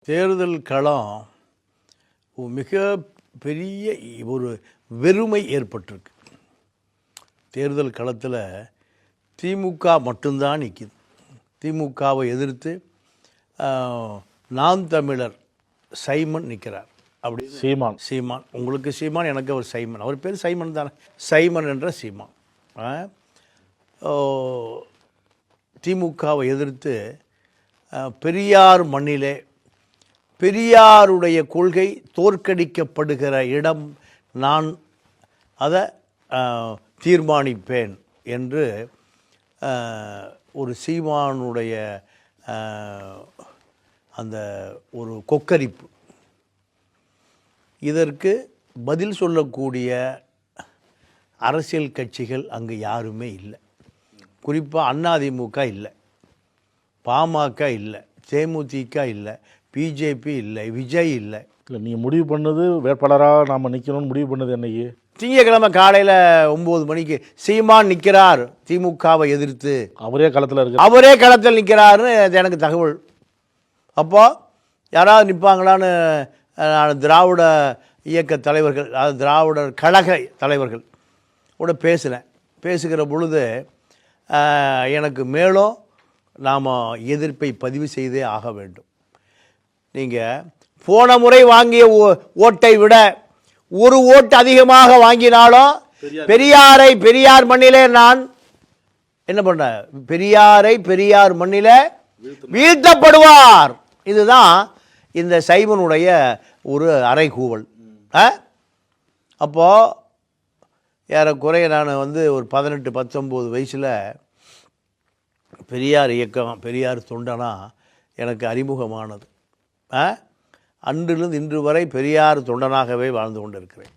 தேர்தல் களம் மிக பெரிய ஒரு வெறுமை ஏற்பட்டிருக்கு. தேர்தல் களத்தில் திமுக மட்டும்தான் நிற்கிது. திமுகவை எதிர்த்து நாம் தமிழர் சைமன் நிற்கிறார். அப்படி சீமான் உங்களுக்கு சீமான், எனக்கு அவர் சைமன். அவர் பேர் சைமன் தானே, சைமன் என்ற சீமான். திமுகவை எதிர்த்து பெரியார் மண்ணிலே பெரியாருடைய கொள்கை தோற்கடிக்கப்படுகிற இடம் நான் அதை தீர்மானிப்பேன் என்று ஒரு சீமானுடைய அந்த ஒரு கொக்கரிப்பு. இதற்கு பதில் சொல்லக்கூடிய அரசியல் கட்சிகள் அங்கு யாருமே இல்லை. குறிப்பாக அதிமுக இல்லை, பாமக இல்லை, தேமுதிக இல்லை, பிஜேபி இல்லை, விஜய் இல்லை. நீங்கள் முடிவு பண்ணது வேட்பாளராக நாம் நிற்கணும்னு முடிவு பண்ணது என்னைக்கு? திங்கக்கிழமை காலையில் 9 மணிக்கு சீமான் நிற்கிறார் திமுகவை எதிர்த்து. அவரே களத்தில் நிற்கிறாருன்னு எனக்கு தகவல். அப்போ யாராவது நிற்பாங்களான்னு நான் திராவிட இயக்க தலைவர்கள், அதாவது திராவிடர் கழக தலைவர்கள் கூட பேசுகிற பொழுது எனக்கு மேலும் நாம் எதிர்ப்பை பதிவு செய்தே ஆக வேண்டும். நீங்கள் போன முறை வாங்கிய ஓட்டை விட ஒரு ஓட்டு அதிகமாக வாங்கினாலும் பெரியார் மண்ணிலே நான் என்ன பண்ணேன், பெரியார் மண்ணிலே வீழ்த்தப்படுவார். இதுதான் இந்த சைமனுடைய ஒரு அறைகூவல். அப்போது ஏறக்குறைய நான் ஒரு 18-19 வயசில் பெரியார் இயக்கம், பெரியார் தொண்டனா எனக்கு அறிமுகமானது. அன்றிலிருந்து இன்று வரை பெரியார் தொண்டனாகவே வாழ்ந்து கொண்டிருக்கிறேன்.